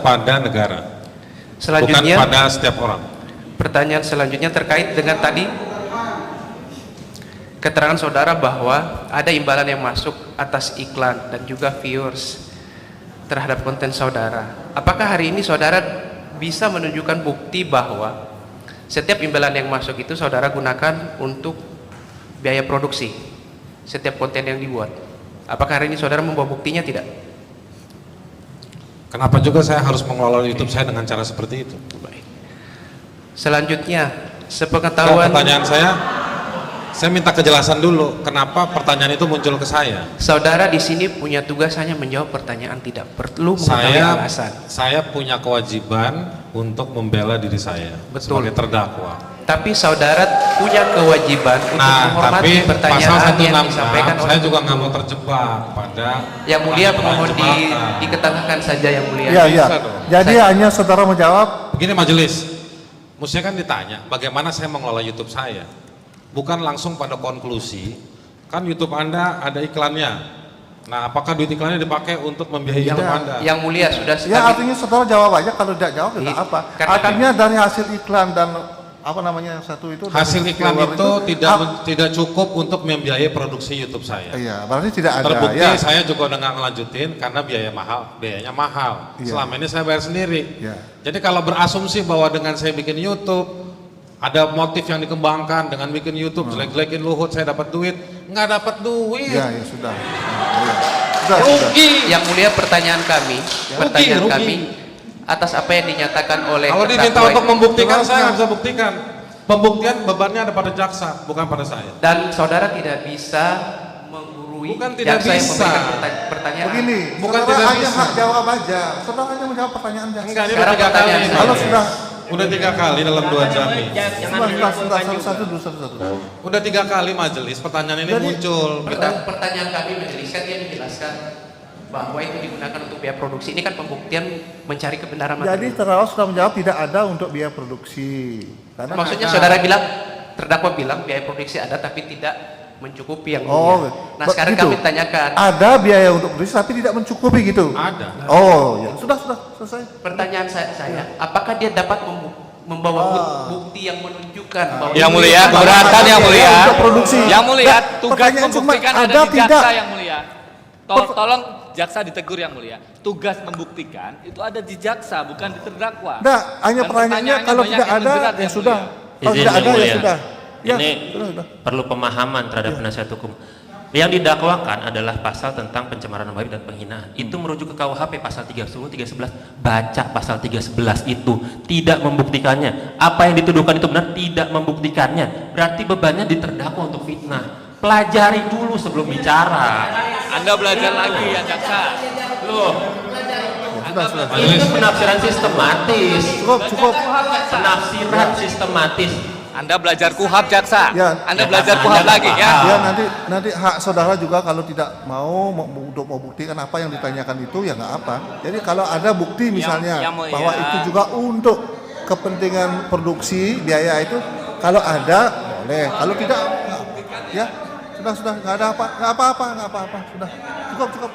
kepada negara, Selanjutnya, bukan pada setiap orang. pertanyaan selanjutnya terkait dengan tadi keterangan saudara bahwa ada imbalan yang masuk atas iklan dan juga viewers terhadap konten saudara. Apakah hari ini saudara bisa menunjukkan bukti bahwa setiap imbalan yang masuk itu saudara gunakan untuk biaya produksi setiap konten yang dibuat? Apakah hari ini saudara membawa buktinya tidak? Kenapa juga saya harus mengelola YouTube saya dengan cara seperti itu? Baik. Selanjutnya, sepengetahuan Pertanyaan saya minta kejelasan dulu. Kenapa pertanyaan itu muncul ke saya? saudara di sini punya tugas hanya menjawab pertanyaan, tidak perlu mengetahui alasan. Saya punya kewajiban untuk membela diri saya sebagai terdakwa. Tapi saudara punya kewajiban untuk menghormati tapi pertanyaan pasal yang disampaikan 166 saya juga nggak mau terjebak pada yang mulia. Mohon diketengahkan saja yang mulia. Iya, iya. Jadi hanya saudara menjawab. Begini majelis, mestinya kan ditanya bagaimana saya mengelola YouTube saya, bukan langsung pada konklusi. Kan YouTube Anda ada iklannya. Nah, apakah duit iklannya dipakai untuk membiayai YouTube Anda? Yang mulia sudah Ya, artinya saudara jawab aja. Kalau tidak jawab tidak apa. Karena Artinya dari hasil iklan dan apa namanya yang satu itu, hasil dari iklan viewer itu tidak cukup untuk membiayai produksi YouTube saya. Iya, berarti tidak ada. Terbukti Ya. saya juga udah nggak ngelanjutin karena biayanya mahal. Iya. Selama ini saya bayar sendiri. Iya. Jadi kalau berasumsi bahwa dengan saya bikin YouTube ada motif yang dikembangkan, dengan bikin YouTube jelek-jelekin Luhut saya dapat duit, nggak dapat duit. Iya, ya sudah. Iya. Sudah. Rugi. yang mulia pertanyaan kami, Rugi. kami atas apa yang dinyatakan oleh Kalau diminta terdakwa untuk membuktikan, Terus, saya nggak bisa buktikan. Pembuktian bebannya ada pada jaksa, bukan pada saya. dan saudara tidak bisa menggurui Bukan tidak jaksa yang bisa. memberikan pertanyaan. Begini, Bukan saudara tidak hanya bisa. hak jawab aja. Saudara hanya menjawab pertanyaan jaksa. Enggak, ini Sekarang udah 3 kali. pertanyaan saya. Kalau sudah Udah 3 kali dalam 2 jam nih. satu. Udah 3 kali majelis pertanyaan ini Jadi, muncul. Pertanyaan kami menjelaskan, dia menjelaskan bahwa itu digunakan untuk biaya produksi. Ini kan pembuktian mencari kebenaran Jadi materi. terdakwa sudah menjawab tidak ada untuk biaya produksi. Karena Maksudnya ada. saudara bilang, terdakwa bilang biaya produksi ada tapi tidak mencukupi yang Oh, mulia. Nah sekarang gitu. kami tanyakan, Ada biaya untuk produksi tapi tidak mencukupi gitu. Ada. Oh, ya sudah selesai. pertanyaan saya, apakah dia dapat membawa bukti yang menunjukkan bahwa Yang ini mulia, adalah- keberatan yang mulia. Untuk produksi. Yang mulia, Nah, tugas pertanyaan cuma membuktikan ada ada di jaksa tidak? yang mulia. Tolong jaksa ditegur yang mulia. Tugas membuktikan itu ada di jaksa, bukan di terdakwa. Nah, hanya Dan pertanyaannya kalau banyak tidak yang ada menjerat, ya yang sudah. mulia. Kalau Izin tidak ada yang ya mulia. sudah. Ya, Ini sudah. perlu pemahaman terhadap penasihat hukum. Yang didakwakan adalah pasal tentang pencemaran nama baik dan penghinaan. Itu merujuk ke KUHP pasal 310, 311. Baca pasal 311 itu, tidak membuktikannya. Apa yang dituduhkan itu benar, tidak membuktikannya. Berarti bebannya di terdakwa untuk fitnah. Pelajari dulu sebelum bicara. Anda belajar lagi ya jaksa. Loh, Sudah. itu penafsiran sistematis. Cukup. Penafsiran sistematis. Anda belajar kuhab jaksa. Ya. Anda belajar kuhab lagi ya. Ya nanti hak saudara juga kalau tidak mau untuk membuktikan apa yang ditanyakan itu ya nggak apa. Jadi kalau ada bukti misalnya yang mulia. bahwa itu juga untuk kepentingan produksi biaya itu, kalau ada boleh. Kalau tidak ya sudah nggak ada nggak apa-apa sudah cukup.